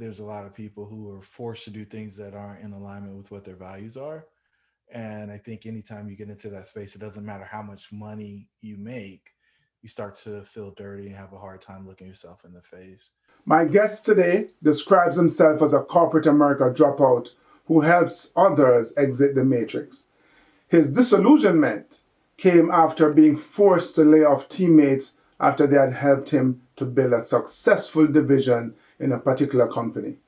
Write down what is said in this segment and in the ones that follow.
there's a lot of people who are forced to do things that aren't in alignment with what their values are. And I think anytime you get into that space, it doesn't matter how much money you make, you start to feel dirty and have a hard time looking yourself in the face. My guest today describes himself as a corporate America dropout who helps others exit the matrix. His disillusionment came after being forced to lay off teammates after they had helped him to build a successful division in a particular company.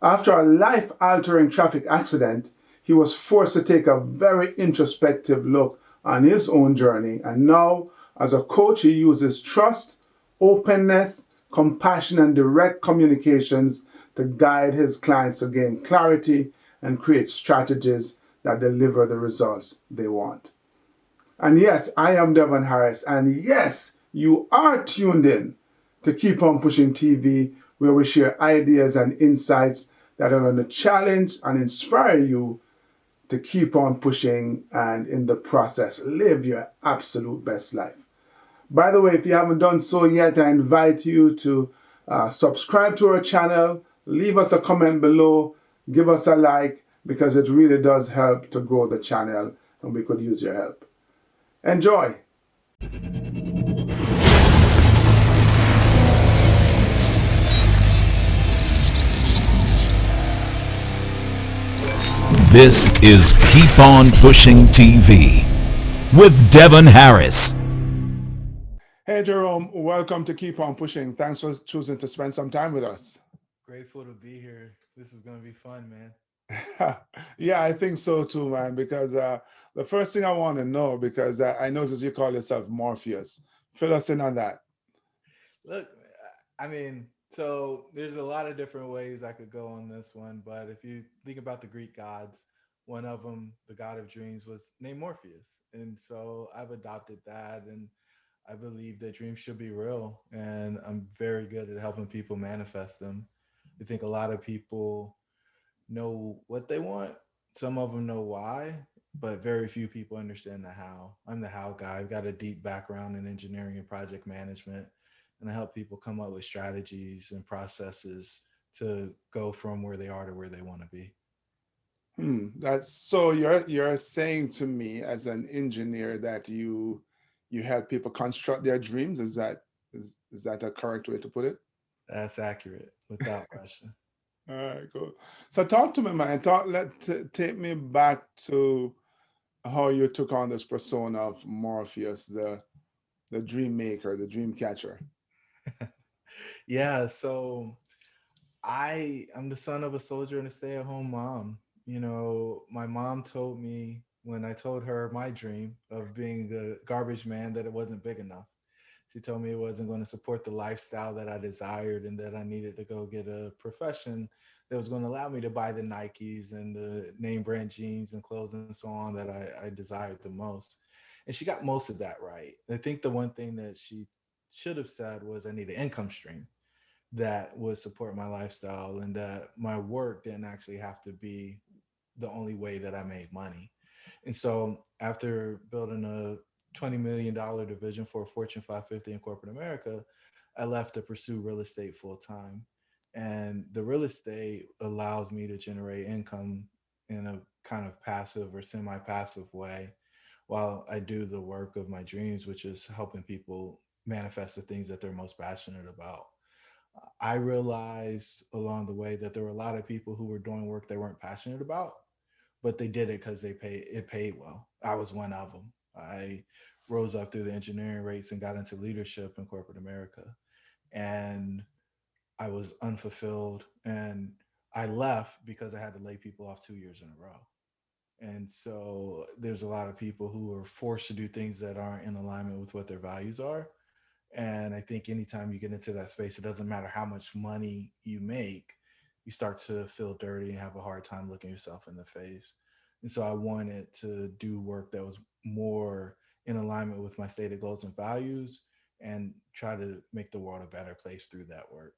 After a life altering traffic accident, he was forced to take a very introspective look on his own journey. And now, as a coach, he uses trust, openness, compassion, and direct communications to guide his clients to gain clarity and create strategies that deliver the results they want. And yes, I am Devon Harris. And yes, you are tuned in to Keep On Pushing TV, where we share ideas and insights that are going to challenge and inspire you to keep on pushing and in the process, live your absolute best life. By the way, if you haven't done so yet, I invite you to subscribe to our channel, leave us a comment below, give us a like, because it really does help to grow the channel and we could use your help. Enjoy. This is Keep On Pushing TV with Devon Harris. Hey, Jerome, welcome to Keep On Pushing. Thanks for choosing to spend some time with us. Grateful to be here. This is going to be fun, man. Yeah, I think so too, man, because the first thing I want to know, because I noticed you call yourself Morpheus. Fill us in on that. Look, I mean, so there's a lot of different ways I could go on this one, but if you think about the Greek gods, one of them, the god of dreams, was named Morpheus. And so I've adopted that, and I believe that dreams should be real, and I'm very good at helping people manifest them. I think a lot of people know what they want. Some of them know why, but very few people understand the how. I'm the how guy. I've got a deep background in engineering and project management, and I help people come up with strategies and processes to go from where they are to where they want to be. That's so you're saying to me as an engineer that you help people construct their dreams. Is that a correct way to put it? That's accurate, without question. All right, cool. So talk to me, man. Take me back to how you took on this persona of Morpheus, the dream maker, the dream catcher. Yeah, so I'm the son of a soldier and a stay-at-home mom. You know, my mom told me when I told her my dream of being a garbage man that it wasn't big enough. She told me it wasn't going to support the lifestyle that I desired and that I needed to go get a profession that was going to allow me to buy the Nikes and the name brand jeans and clothes and so on that I desired the most. And she got most of that right. I think the one thing that she should have said was I need an income stream that would support my lifestyle and that my work didn't actually have to be the only way that I made money. And so after building a $20 million division for a Fortune 550 in corporate America, I left to pursue real estate full time. And the real estate allows me to generate income in a kind of passive or semi passive way while I do the work of my dreams, which is helping people manifest the things that they're most passionate about. I realized along the way that there were a lot of people who were doing work they weren't passionate about, but they did it because it paid well. I was one of them. I rose up through the engineering rates and got into leadership in corporate America, and I was unfulfilled, and I left because I had to lay people off 2 years in a row. And so there's a lot of people who are forced to do things that aren't in alignment with what their values are. And I think anytime you get into that space, it doesn't matter how much money you make, you start to feel dirty and have a hard time looking yourself in the face. And so I wanted to do work that was more in alignment with my stated goals and values and try to make the world a better place through that work.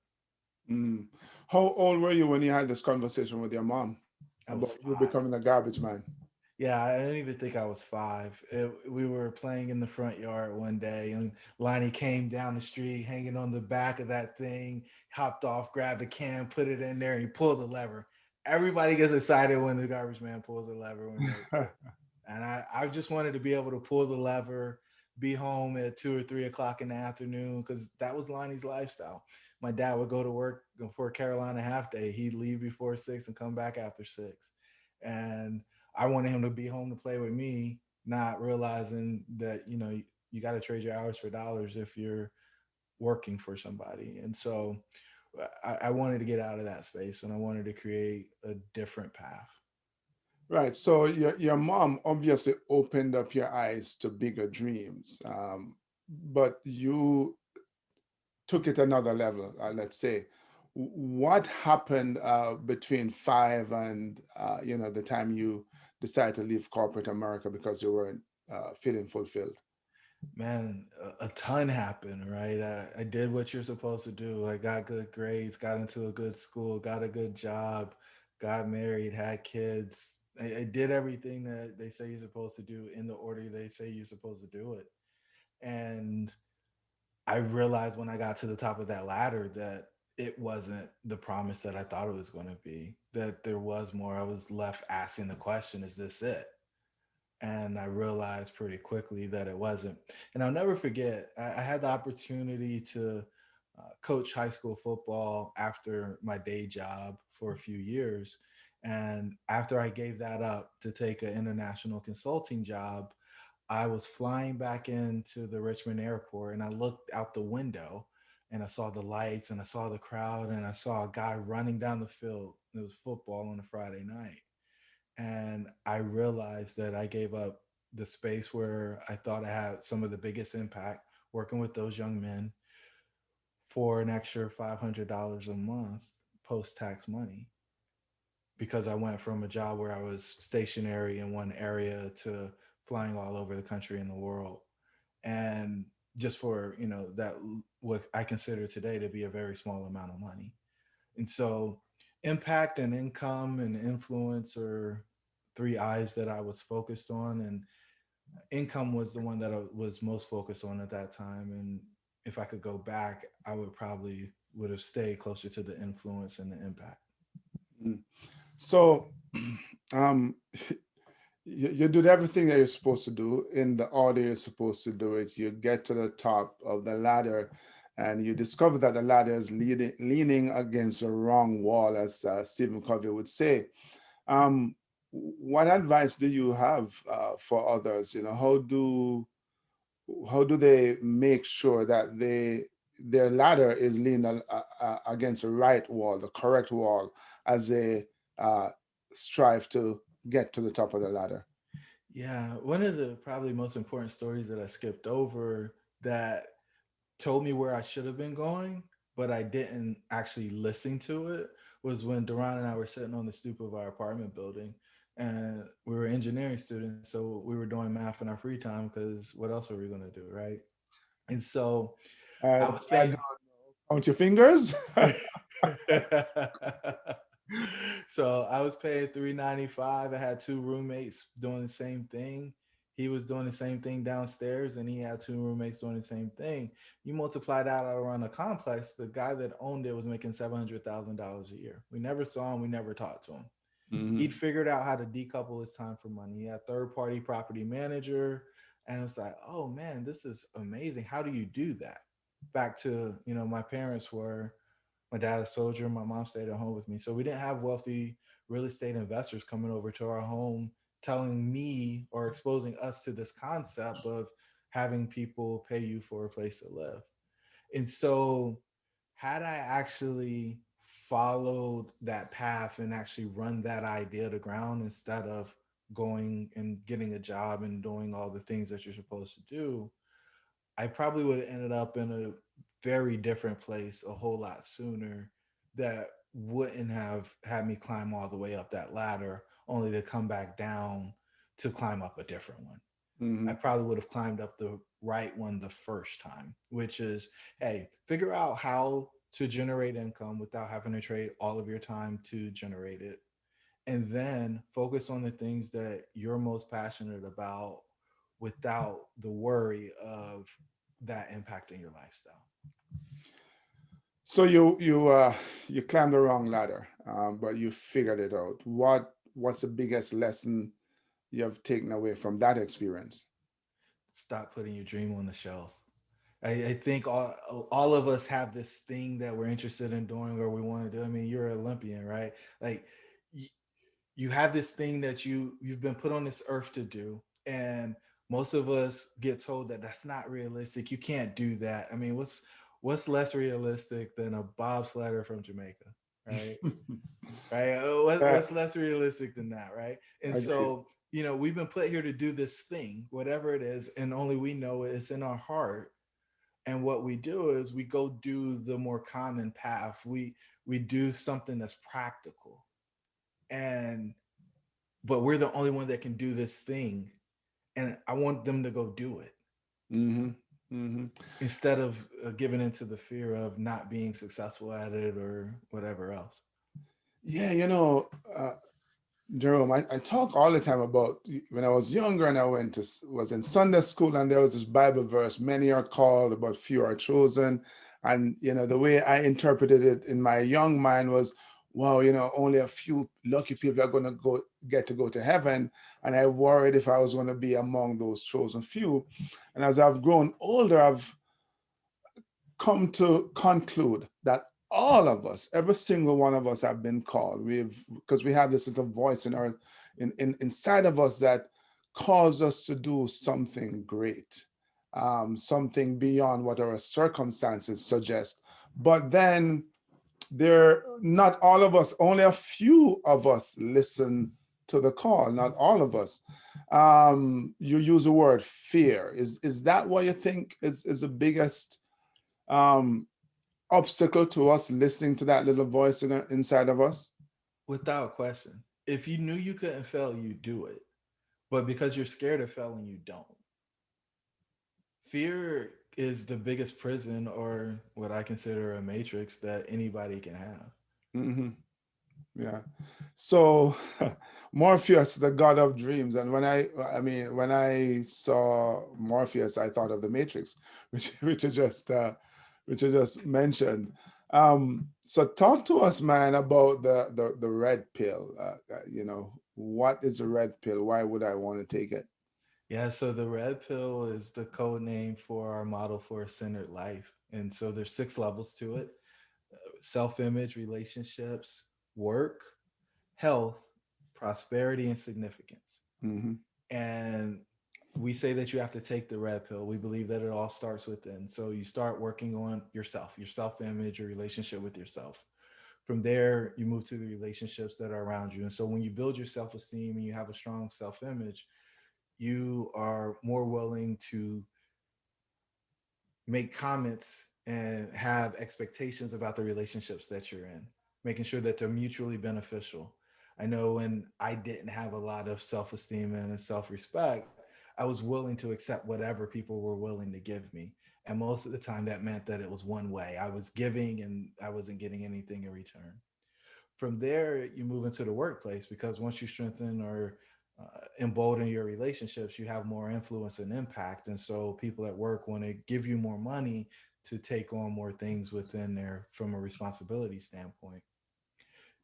Mm. How old were you when you had this conversation with your mom I was about you five. becoming a garbage man? Yeah, I didn't even think I was five. We were playing in the front yard one day, and Lonnie came down the street, hanging on the back of that thing, hopped off, grabbed a can, put it in there, and he pulled the lever. Everybody gets excited when the garbage man pulls the lever when they're a kid. And I just wanted to be able to pull the lever, be home at 2 or 3 o'clock in the afternoon, because that was Lonnie's lifestyle. My dad would go to work for Carolina half day. He'd leave before 6 and come back after 6. And I wanted him to be home to play with me, not realizing that, you got to trade your hours for dollars if you're working for somebody. And so I wanted to get out of that space and I wanted to create a different path. Right. So your mom obviously opened up your eyes to bigger dreams, but you took it another level. Let's say, what happened between five and the time you decided to leave corporate America because you weren't feeling fulfilled? Man, a ton happened, right? I did what you're supposed to do. I got good grades, got into a good school, got a good job, got married, had kids. I did everything that they say you're supposed to do in the order they say you're supposed to do it. And I realized when I got to the top of that ladder that it wasn't the promise that I thought it was going to be, that there was more. I was left asking the question, is this it? And I realized pretty quickly that it wasn't. And I'll never forget, I had the opportunity to coach high school football after my day job for a few years. And after I gave that up to take an international consulting job, I was flying back into the Richmond airport and I looked out the window and I saw the lights and I saw the crowd and I saw a guy running down the field. It was football on a Friday night. And I realized that I gave up the space where I thought I had some of the biggest impact working with those young men for an extra $500 a month post tax money, because I went from a job where I was stationary in one area to flying all over the country and the world. And just for, that what I consider today to be a very small amount of money. And so impact and income and influence are three eyes that I was focused on. And income was the one that I was most focused on at that time. And if I could go back, I would have stayed closer to the influence and the impact. Mm. So, um, you did everything that you're supposed to do in the order you're supposed to do it. You get to the top of the ladder, and you discover that the ladder is leaning against the wrong wall, as Stephen Covey would say. Um, what advice do you have for others? How do they make sure that their ladder is leaning against the right wall, the correct wall, as they uh, strive to get to the top of the ladder? Yeah, one of the probably most important stories that I skipped over that told me where I should have been going, but I didn't actually listen to it, was when Duran and I were sitting on the stoop of our apartment building, and we were engineering students, so we were doing math in our free time because what else are we going to do, right? And so I was I paying. don't count your fingers. So I was paying 395. I had two roommates doing the same thing. He was doing the same thing downstairs, and he had two roommates doing the same thing. You multiply that out around the complex. The guy that owned it was making $700,000 a year. We never saw him. We never talked to him. He'd Hmm. figured out how to decouple his time from money. He had third party property manager, and it's like, oh man, this is amazing. How do you do that? Back to, my parents were, my dad a soldier, my mom stayed at home with me, so we didn't have wealthy real estate investors coming over to our home telling me or exposing us to this concept of having people pay you for a place to live. And so, had I actually followed that path and actually run that idea to ground instead of going and getting a job and doing all the things that you're supposed to do, I probably would have ended up in a very different place a whole lot sooner, that wouldn't have had me climb all the way up that ladder only to come back down to climb up a different one. I Hmm. probably would have climbed up the right one the first time, which is, hey, figure out how to generate income without having to trade all of your time to generate it. and then focus on the things that you're most passionate about without the worry of that impacting your lifestyle. So you climbed the wrong ladder, but you figured it out. What's the biggest lesson you have taken away from that experience? Stop putting your dream on the shelf. I think all of us have this thing that we're interested in doing or we want to do. I mean, you're an Olympian, right? Like you, you have this thing that you've been put on this earth to do, and most of us get told that that's not realistic. You can't do that. I mean, what's less realistic than a bobsledder from Jamaica, right? Right? Yeah, What's less realistic than that, right? And agreed. so, we've been put here to do this thing, whatever it is, and only we know it. It's in our heart. And what we do is we go do the more common path. We do something that's practical, and but we're the only one that can do this thing, and I want them to go do it Mm-hmm. Mm-hmm. instead of giving into the fear of not being successful at it or whatever else. Yeah, Jerome, I talk all the time about when I was younger and I was in Sunday school, and there was this Bible verse, many are called, but few are chosen. And the way I interpreted it in my young mind was, wow, only a few lucky people are gonna get to go to heaven. And I worried if I was gonna be among those chosen few. And as I've grown older, I've come to conclude that all of us, every single one of us, have been called. Because we have this little voice inside of us that calls us to do something great, something beyond what our circumstances suggest. But then not all of us, only a few of us listen to the call. Not all of us. You use the word fear. Is that what you think is the biggest um, obstacle to us listening to that little voice inside of us? Without question. If you knew you couldn't fail, you do it. But because you're scared of failing, you don't. Fear is the biggest prison, or what I consider a matrix, that anybody can have. Hmm. Yeah. So Morpheus, the god of dreams, and when I saw Morpheus, I thought of the Matrix, which I just mentioned. So talk to us, man, about the red pill. What is a red pill? Why would I want to take it? Yeah, so the red pill is the code name for our model for a centered life. And so there's 6 levels to it: self-image, relationships, work, health, prosperity, and significance. Hmm. And we say that you have to take the red pill. We believe that it all starts within. So you start working on yourself, your self-image, your relationship with yourself. From there, you move to the relationships that are around you. And so when you build your self-esteem and you have a strong self-image, you are more willing to make comments and have expectations about the relationships that you're in, making sure that they're mutually beneficial. I know when I didn't have a lot of self esteem and self respect, I was willing to accept whatever people were willing to give me. And most of the time, that meant that it was one way. I was giving and I wasn't getting anything in return. From there, you move into the workplace, because once you strengthen or embolden your relationships, you have more influence and impact. And so people at work want to give you more money to take on more things within there from a responsibility standpoint.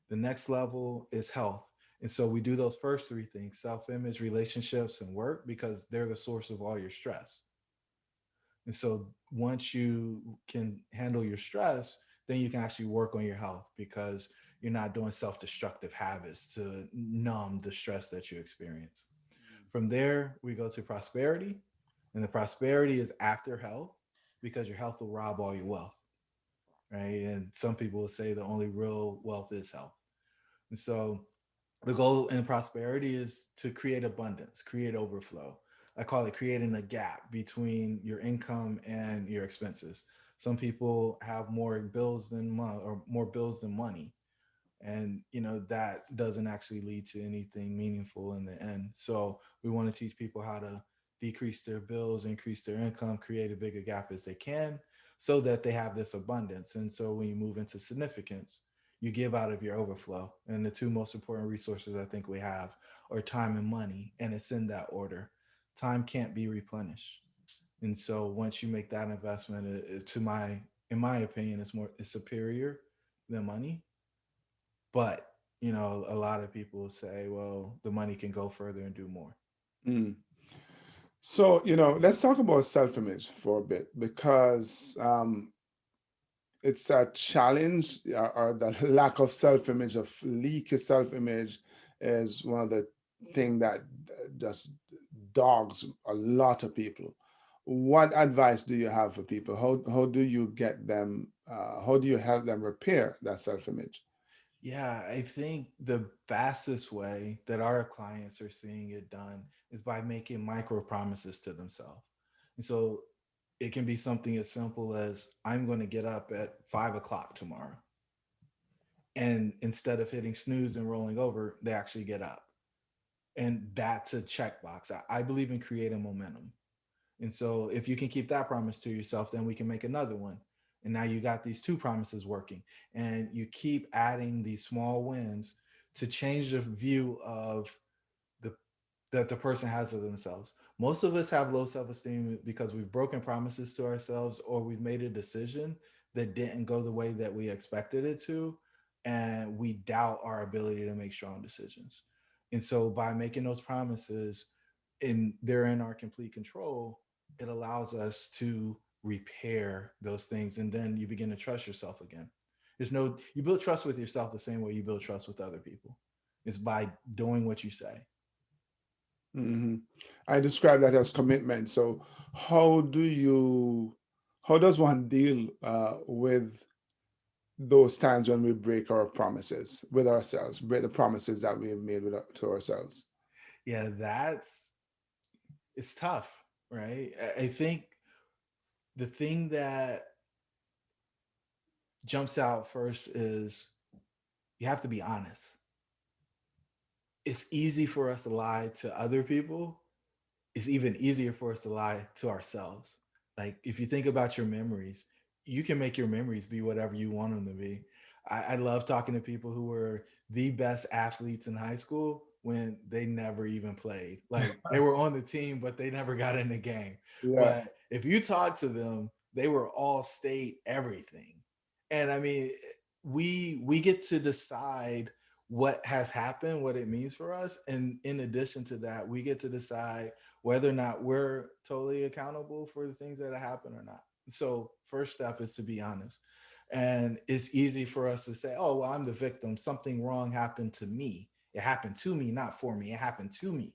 The next level is health. And so we do those first 3 things: self image, relationships, and work, because they're the source of all your stress. And so once you can handle your stress, then you can actually work on your health, because you're not doing self destructive habits to numb the stress that you experience. From there, we go to prosperity. And the prosperity is after health, because your health will rob all your wealth, right? And some people will say the only real wealth is health. And so the goal in prosperity is to create abundance, create overflow. I call it creating a gap between your income and your expenses. Some people have more bills than money, or more bills than money. And that doesn't actually lead to anything meaningful in the end. So we want to teach people how to decrease their bills, increase their income, create a bigger gap as they can, so that they have this abundance. And so when you move into significance, you give out of your overflow. And the two most important resources I think we have are time and money, and it's in that order. Time can't be replenished. And so once you make that investment, in my opinion, it's superior than money. But a lot of people say, well, the money can go further and do more. Mm. So, let's talk about self-image for a bit because it's a challenge, or the lack of self-image, of leaky self-image is one of the thing that just dogs a lot of people. What advice do you have for people? How do you get them? How do you help them repair that self-image? Yeah, I think the fastest way that our clients are seeing it done is by making micro promises to themselves. And so it can be something as simple as, I'm going to get up at 5 o'clock tomorrow. And instead of hitting snooze and rolling over, they actually get up. And that's a checkbox. I believe in creating momentum. And so if you can keep that promise to yourself, then we can make another one. And now you got these two promises working. And you keep adding these small wins to change the view of the that the person has of themselves. Most of us have low self-esteem because we've broken promises to ourselves, or we've made a decision that didn't go the way that we expected it to, and we doubt our ability to make strong decisions. And so by making those promises, and they're in our complete control, it allows us to repair those things, and then you begin to trust yourself again. You build trust with yourself the same way you build trust with other people. It's by doing what you say. Hmm. I describe that as commitment. So, how do you, how does one deal with those times when we break our promises with ourselves, break the promises that we have made to ourselves? Yeah, it's tough, right? I think the thing that jumps out first is you have to be honest. It's easy for us to lie to other people. It's even easier for us to lie to ourselves. Like, if you think about your memories, you can make your memories be whatever you want them to be. I love talking to people who were the best athletes in high school when they never even played. Like, they were on the team, but they never got in the game. Yeah. But if you talk to them, they were all state everything. And I mean, we get to decide what has happened, what it means for us. And in addition to that, we get to decide whether or not we're totally accountable for the things that have happened or not. So first step is to be honest. And it's easy for us to say, oh, well, I'm the victim. Something wrong happened to me. It happened to me, not for me. It happened to me.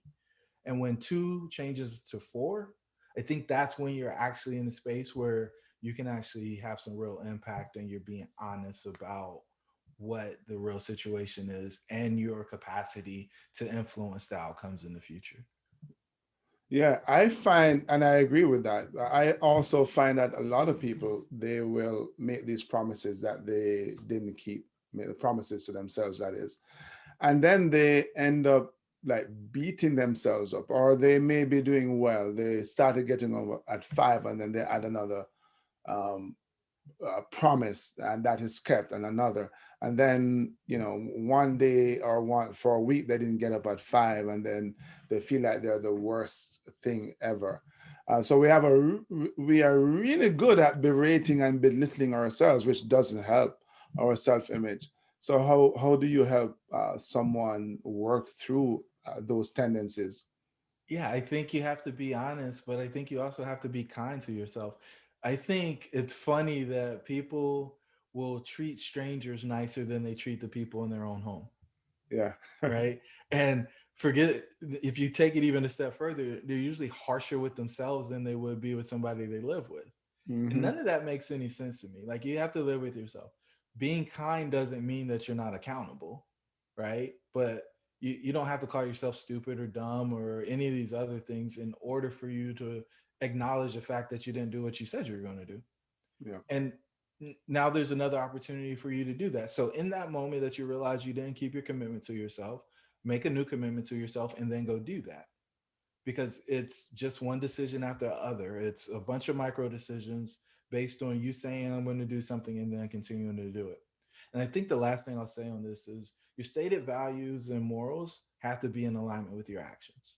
And when two changes to four, I think that's when you're actually in a space where you can actually have some real impact, and you're being honest about what the real situation is and your capacity to influence the outcomes in the future. Yeah, I find, and I agree with that. I also find that a lot of people, they will make these promises that they didn't keep, make the promises to themselves, that is. And then they end up like beating themselves up, or they may be doing well. They started getting over at 5, and then they add another um, promise, and that is kept, and another, and then one day or one for a week they didn't get up at 5, and then they feel like they're the worst thing ever. So we are really good at berating and belittling ourselves, which doesn't help our self-image. So how do you help someone work through those tendencies? Yeah, I think you have to be honest, but I think you also have to be kind to yourself. I think it's funny that people will treat strangers nicer than they treat the people in their own home, Yeah. right? And forget, if you take it even a step further, they're usually harsher with themselves than they would be with somebody they live with. And Hmm. none of that makes any sense to me. Like, you have to live with yourself. Being kind doesn't mean that you're not accountable, right? But you don't have to call yourself stupid or dumb or any of these other things in order for you to acknowledge the fact that you didn't do what you said you were going to do. Yeah. And now there's another opportunity for you to do that. So in that moment that you realize you didn't keep your commitment to yourself, make a new commitment to yourself and then go do that, because it's just one decision after the other. It's a bunch of micro decisions based on you saying, I'm going to do something and then continuing to do it. And I think the last thing I'll say on this is your stated values and morals have to be in alignment with your actions.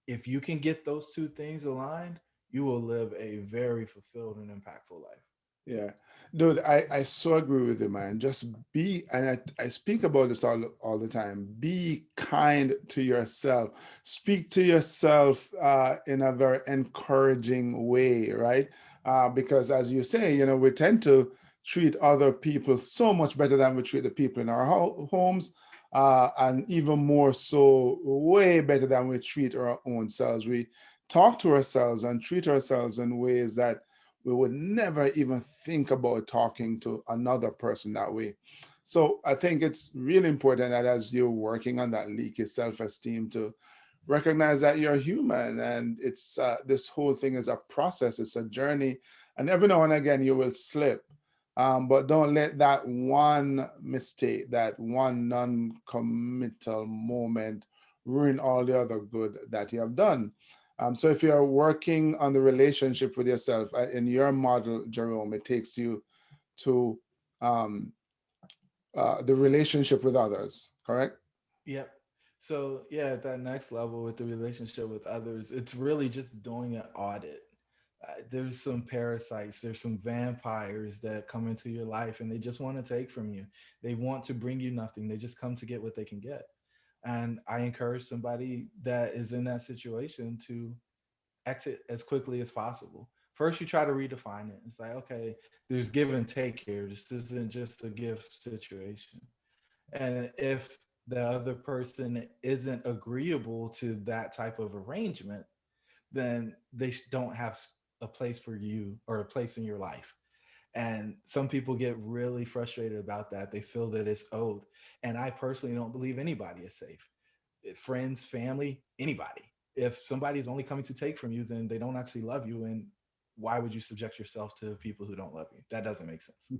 If you can get those two things aligned, you will live a very fulfilled and impactful life. Yeah, dude, I so agree with you, man. Just be, and I speak about this all the time. Be kind to yourself. Speak to yourself in a very encouraging way, right? Because as you say, we tend to treat other people so much better than we treat the people in our homes, and even more so, way better than we treat our own selves. We talk to ourselves and treat ourselves in ways that we would never even think about talking to another person that way. So I think it's really important that as you're working on that leaky self-esteem, to recognize that you're human, and it's this whole thing is a process, it's a journey, and every now and again you will slip. But don't let that one mistake, that one non-committal moment ruin all the other good that you have done. So if you're working on the relationship with yourself, in your model, Jerome, it takes you to um, the relationship with others, correct? Yep. So yeah, at that next level with the relationship with others, it's really just doing an audit. There's some parasites, there's some vampires that come into your life and they just want to take from you. They want to bring you nothing. They just come to get what they can get. And I encourage somebody that is in that situation to exit as quickly as possible. First, you try to redefine it. It's like, okay, there's give and take here. This isn't just a gift situation. And if the other person isn't agreeable to that type of arrangement, then they don't have a place for you or a place in your life. And some people get really frustrated about that. They feel that it's owed. And I personally don't believe anybody is safe. Friends, family, anybody. If somebody's only coming to take from you, then they don't actually love you. And why would you subject yourself to people who don't love you? That doesn't make sense.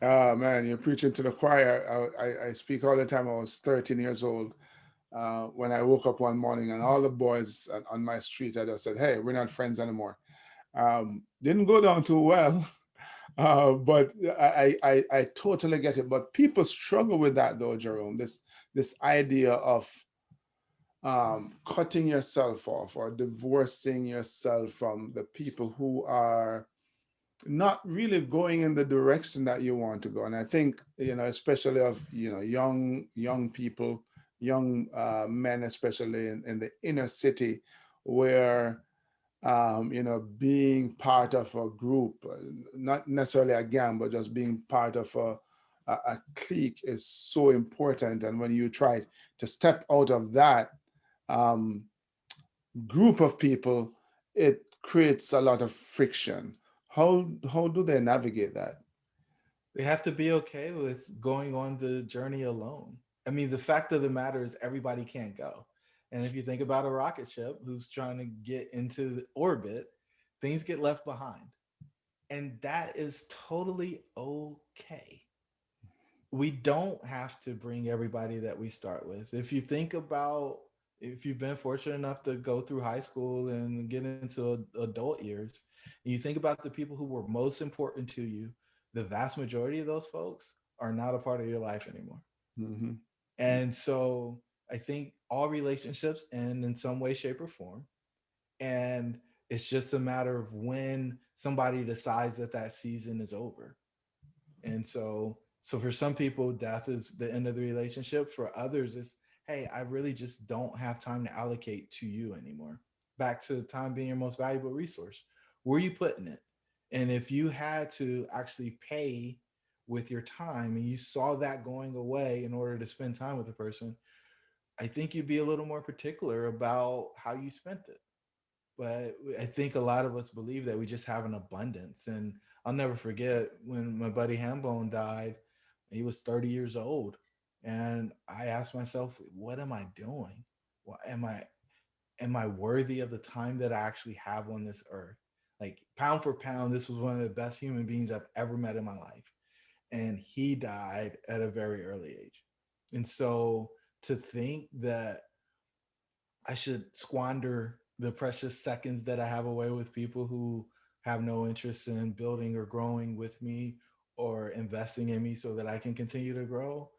Oh man, you're preaching to the choir. I speak all the time. I was 13 years old when I woke up one morning, and all the boys on my street, I just said, "Hey, we're not friends anymore." Didn't go down too well, but I totally get it. But people struggle with that though, Jerome. This idea of cutting yourself off or divorcing yourself from the people who are not really going in the direction that you want to go. And I think, especially of, young people, young men, especially in the inner city, where, being part of a group, not necessarily a gang, but just being part of a clique is so important. And when you try to step out of that um, group of people, it creates a lot of friction. How do they navigate that? They have to be okay with going on the journey alone. I mean, the fact of the matter is everybody can't go. And if you think about a rocket ship who's trying to get into the orbit, things get left behind. And that is totally okay. We don't have to bring everybody that we start with. If you think about, if you've been fortunate enough to go through high school and get into adult years, and you think about the people who were most important to you, the vast majority of those folks are not a part of your life anymore. Hmm. And so I think all relationships end in some way, shape, or form. And it's just a matter of when somebody decides that that season is over. And so for some people, death is the end of the relationship. For others, it's, hey, I really just don't have time to allocate to you anymore. Back to time being your most valuable resource. Where are you putting it? And if you had to actually pay with your time and you saw that going away in order to spend time with a person, I think you'd be a little more particular about how you spent it. But I think a lot of us believe that we just have an abundance. And I'll never forget when my buddy Hambone died. He was 30 years old, and I asked myself, "What am I doing? What am I worthy of the time that I actually have on this earth?" Like pound for pound, this was one of the best human beings I've ever met in my life, and he died at a very early age. And so to think that I should squander the precious seconds that I have away with people who have no interest in building or growing with me or investing in me so that I can continue to grow,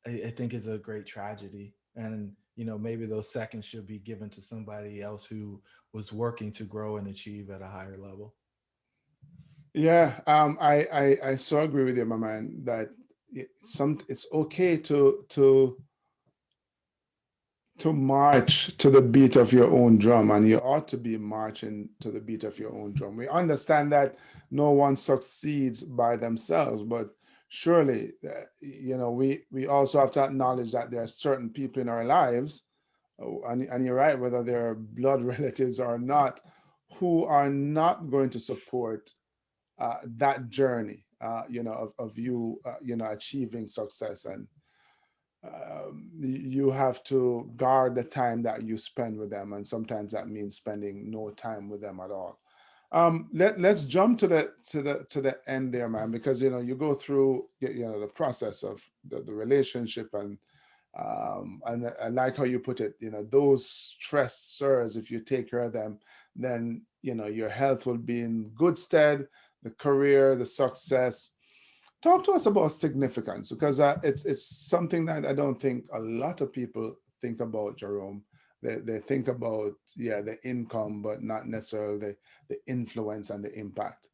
I think is a great tragedy. And, maybe those seconds should be given to somebody else who was working to grow and achieve at a higher level. Yeah, I so agree with you, my man, that it's okay to march to the beat of your own drum, and you ought to be marching to the beat of your own drum. We understand that no one succeeds by themselves, but surely, we also have to acknowledge that there are certain people in our lives, and you're right, whether they're blood relatives or not, who are not going to support that journey, of you, achieving success. And you have to guard the time that you spend with them, and sometimes that means spending no time with them at all. Let's jump to the end there, man, because you go through the process of the relationship, and I like how you put it. Those stressors, if you take care of them, then your health will be in good stead, the career, the success. Talk to us about significance, because it's something that I don't think a lot of people think about, Jerome. They think about, the income, but not necessarily the influence and the impact.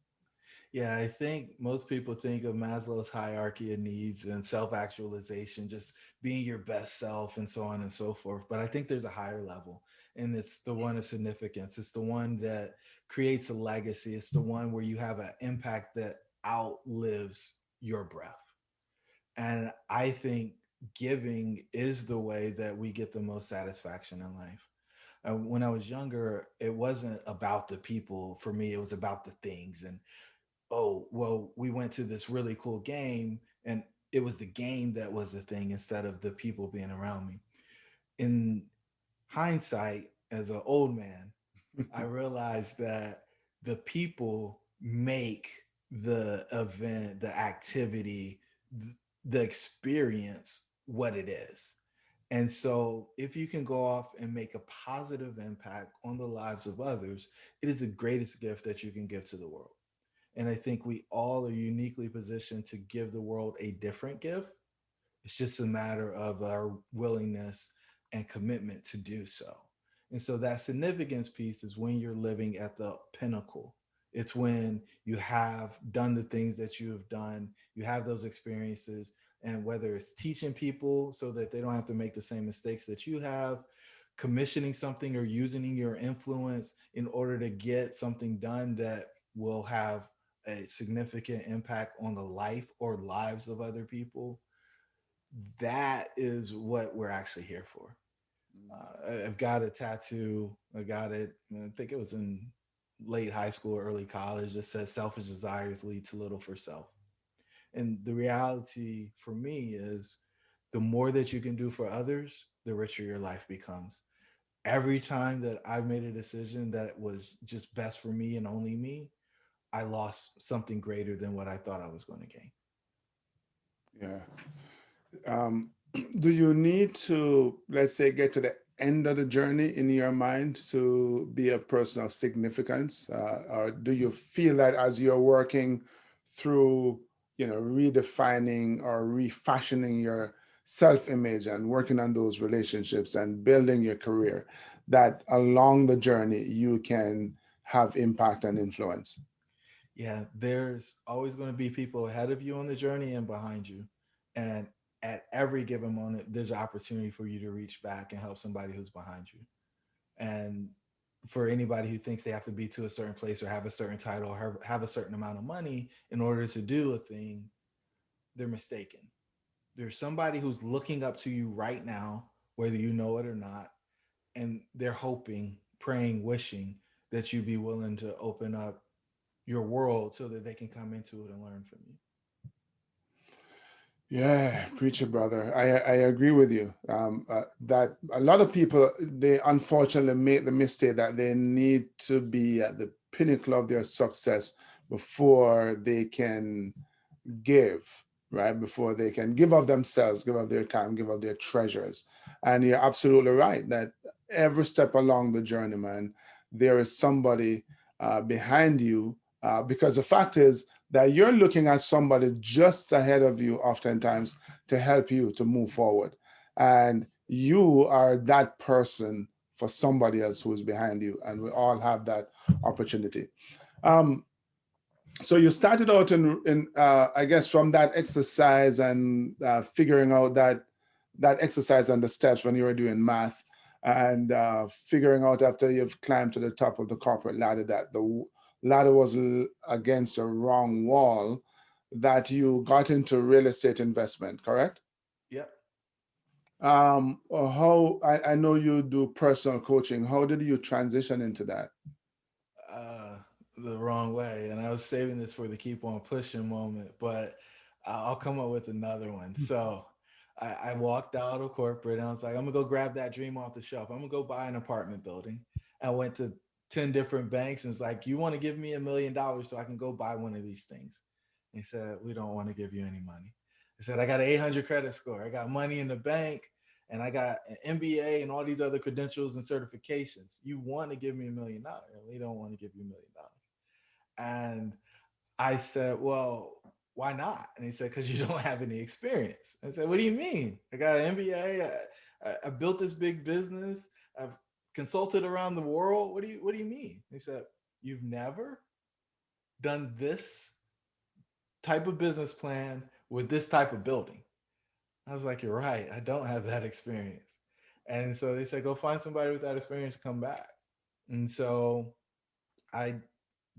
Yeah, I think most people think of Maslow's hierarchy of needs and self actualization, just being your best self and so on and so forth. But I think there's a higher level, and it's the one of significance. It's the one that creates a legacy. It's the one where you have an impact that outlives your breath. And I think giving is the way that we get the most satisfaction in life. When I was younger, it wasn't about the people for me, it was about the things. And oh, well, we went to this really cool game, and it was the game that was the thing instead of the people being around me. In hindsight, as an old man, I realized that the people make the event, the activity, the experience what it is. And so, if you can go off and make a positive impact on the lives of others, it is the greatest gift that you can give to the world. And I think we all are uniquely positioned to give the world a different gift. It's just a matter of our willingness and commitment to do so. And so that significance piece is when you're living at the pinnacle. It's when you have done the things that you have done, you have those experiences, and whether it's teaching people so that they don't have to make the same mistakes that you have, commissioning something, or using your influence in order to get something done that will have a significant impact on the life or lives of other people, that is what we're actually here for. I've got a tattoo. I got it, I think it was in late high school or early college, that says selfish desires lead to little for self. And the reality for me is the more that you can do for others, the richer your life becomes. Every time that I've made a decision that was just best for me and only me, I lost something greater than what I thought I was going to gain. Yeah. Um, do you need to, let's say, get to the end of the journey in your mind to be a person of significance? Or do you feel that as you're working through, redefining or refashioning your self-image and working on those relationships and building your career, that along the journey you can have impact and influence? Yeah, there's always going to be people ahead of you on the journey and behind you. And at every given moment, there's an opportunity for you to reach back and help somebody who's behind you. And for anybody who thinks they have to be to a certain place or have a certain title or have a certain amount of money in order to do a thing, they're mistaken. There's somebody who's looking up to you right now, whether you know it or not, and they're hoping, praying, wishing that you be willing to open up your world so that they can come into it and learn from you. Yeah, preacher brother. I agree with you. That a lot of people, they unfortunately make the mistake that they need to be at the pinnacle of their success before they can give, right? Before they can give of themselves, give of their time, give of their treasures. And you're absolutely right that every step along the journey, man, there is somebody behind you. Because the fact is, that you're looking at somebody just ahead of you oftentimes to help you to move forward. And you are that person for somebody else who is behind you. And we all have that opportunity. Um, so you started out in I guess from that exercise and figuring out that exercise and the steps when you were doing math and figuring out after you've climbed to the top of the corporate ladder that the ladder was against a wrong wall, that you got into real estate investment, correct? Yep. How I know you do personal coaching. How did you transition into that? uh, the wrong way. And I was saving this for the keep on pushing moment, but I'll come up with another one. So I walked out of corporate and I was like, I'm gonna go grab that dream off the shelf. I'm gonna go buy an apartment building. I went to 10 different banks and it's like, you want to give me $1 million so I can go buy one of these things? And he said, we don't want to give you any money. I said, I got an 800 credit score. I got money in the bank and I got an MBA and all these other credentials and certifications. You want to give me $1 million? We don't want to give you $1 million. And I said, well, why not? And he said, because you don't have any experience. I said, what do you mean? I got an MBA. I built this big business. I've consulted around the world. What do you mean? He said, you've never done this type of business plan with this type of building. I was like, you're right. I don't have that experience. And so they said, go find somebody with that experience to come back. And so I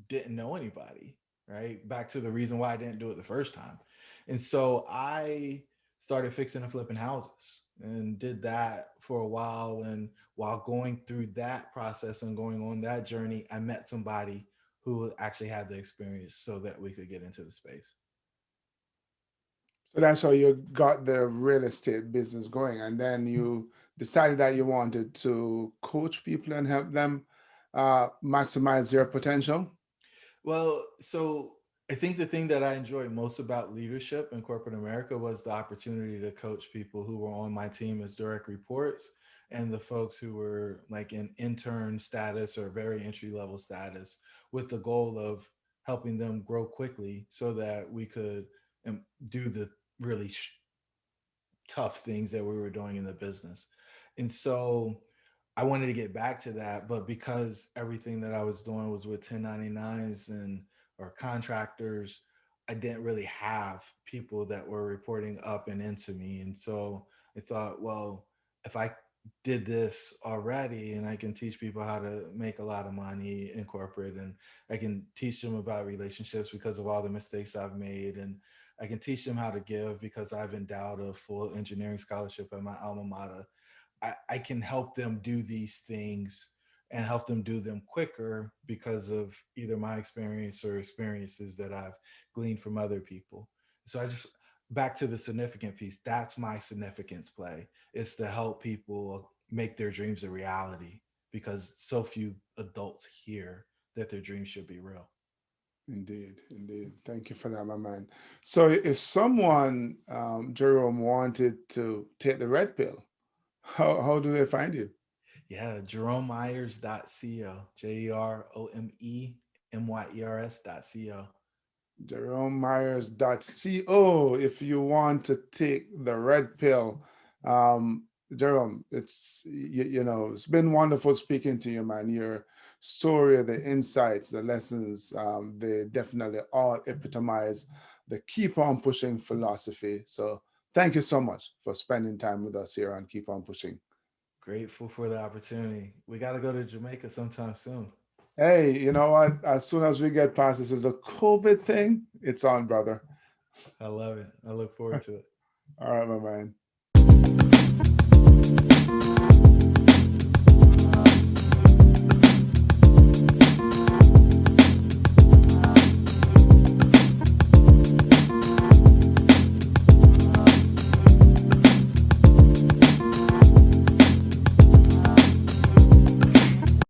didn't know anybody, right? Back to the reason why I didn't do it the first time. And so I started fixing and flipping houses and did that for a while. And while going through that process and going on that journey, I met somebody who actually had the experience so that we could get into the space. So that's how you got the real estate business going. And then you decided that you wanted to coach people and help them maximize their potential. Well, so I think the thing that I enjoyed most about leadership in corporate America was the opportunity to coach people who were on my team as direct reports and the folks who were like in intern status or very entry level status with the goal of helping them grow quickly so that we could do the really tough things that we were doing in the business. And so I wanted to get back to that, but because everything that I was doing was with 1099s and or contractors, I didn't really have people that were reporting up and into me. And so I thought, well, if I did this already and I can teach people how to make a lot of money in corporate and I can teach them about relationships because of all the mistakes I've made and I can teach them how to give because I've endowed a full engineering scholarship at my alma mater. I can help them do these things and help them do them quicker because of either my experience or experiences that I've gleaned from other people. So I just back to the significant piece. That's my significance play. It's to help people make their dreams a reality because so few adults hear that their dreams should be real. Indeed, indeed. Thank you for that, my man. So if someone, Jerome, wanted to take the red pill, how do they find you? Yeah, jeromemyers.co, JeromeMyers.co. JeromeMyers.co if you want to take the red pill. Um, Jerome, it's been wonderful speaking to you, man. Your story, the insights, the lessons, they definitely all epitomize the keep on pushing philosophy. So thank you so much for spending time with us here on Keep On Pushing. Grateful for the opportunity. We got to go to Jamaica sometime soon. Hey, you know what? As soon as we get past this is a COVID thing, it's on, brother. I love it. I look forward to it. All right, my man.